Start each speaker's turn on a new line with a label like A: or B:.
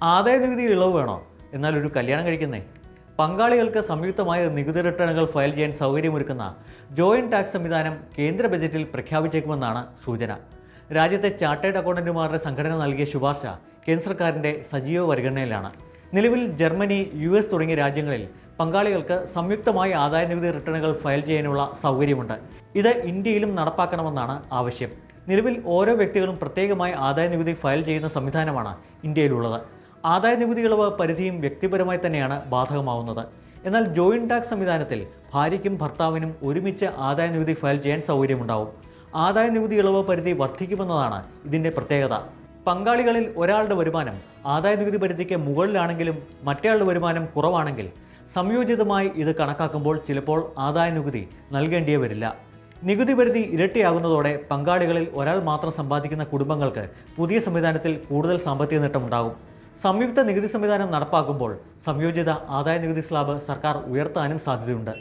A: ആദായനികുതി ഇളവ് വേണോ? എന്നാൽ ഒരു കല്യാണം കഴിക്കുന്നേ. പങ്കാളികൾക്ക് സംയുക്തമായ നികുതി റിട്ടേണുകൾ ഫയൽ ചെയ്യാൻ സൗകര്യമൊരുക്കുന്ന ജോയിന്റ് ടാക്സ് സംവിധാനം കേന്ദ്ര ബജറ്റിൽ പ്രഖ്യാപിച്ചേക്കുമെന്നാണ് സൂചന. രാജ്യത്തെ ചാർട്ടേഡ് അക്കൗണ്ടന്റുമാരുടെ സംഘടന നൽകിയ ശുപാർശ കേന്ദ്ര സർക്കാരിൻ്റെ സജീവ പരിഗണനയിലാണ്. നിലവിൽ ജർമ്മനി, US തുടങ്ങിയ രാജ്യങ്ങളിൽ പങ്കാളികൾക്ക് സംയുക്തമായി ആദായനികുതി റിട്ടേണുകൾ ഫയൽ ചെയ്യാനുള്ള സൗകര്യമുണ്ട്. ഇത് ഇന്ത്യയിലും നടപ്പാക്കണമെന്നാണ് ആവശ്യം. നിലവിൽ ഓരോ വ്യക്തികളും പ്രത്യേകമായി ആദായനികുതി ഫയൽ ചെയ്യുന്ന സംവിധാനമാണ് ഇന്ത്യയിലുള്ളത്. ആദായനികുതി ഇളവ് പരിധിയും വ്യക്തിപരമായി തന്നെയാണ് ബാധകമാവുന്നത്. എന്നാൽ ജോയിന്റ് ടാക്സ് സംവിധാനത്തിൽ ഭാര്യയ്ക്കും ഭർത്താവിനും ഒരുമിച്ച് ആദായനികുതി ഫയൽ ചെയ്യാൻ സൗകര്യമുണ്ടാവും. ആദായനികുതി ഇളവ് പരിധി വർദ്ധിക്കുമെന്നതാണ് ഇതിൻ്റെ പ്രത്യേകത. പങ്കാളികളിൽ ഒരാളുടെ വരുമാനം ആദായനികുതി പരിധിക്ക് മുകളിലാണെങ്കിലും മറ്റേയാളുടെ വരുമാനം കുറവാണെങ്കിൽ സംയോജിതമായി ഇത് കണക്കാക്കുമ്പോൾ ചിലപ്പോൾ ആദായനികുതി നൽകേണ്ടിയേ വരില്ല. നികുതി പരിധി ഇരട്ടിയാകുന്നതോടെ പങ്കാളികളിൽ ഒരാൾ മാത്രം സമ്പാദിക്കുന്ന കുടുംബങ്ങൾക്ക് പുതിയ സംവിധാനത്തിൽ കൂടുതൽ സാമ്പത്തിക നേട്ടമുണ്ടാകും. സംയുക്ത നികുതി സംവിധാനം നടപ്പാക്കുമ്പോൾ സംയോജിത ആദായനികുതി സ്ലാബ് സർക്കാർ ഉയർത്താനും സാധ്യതയുണ്ട്.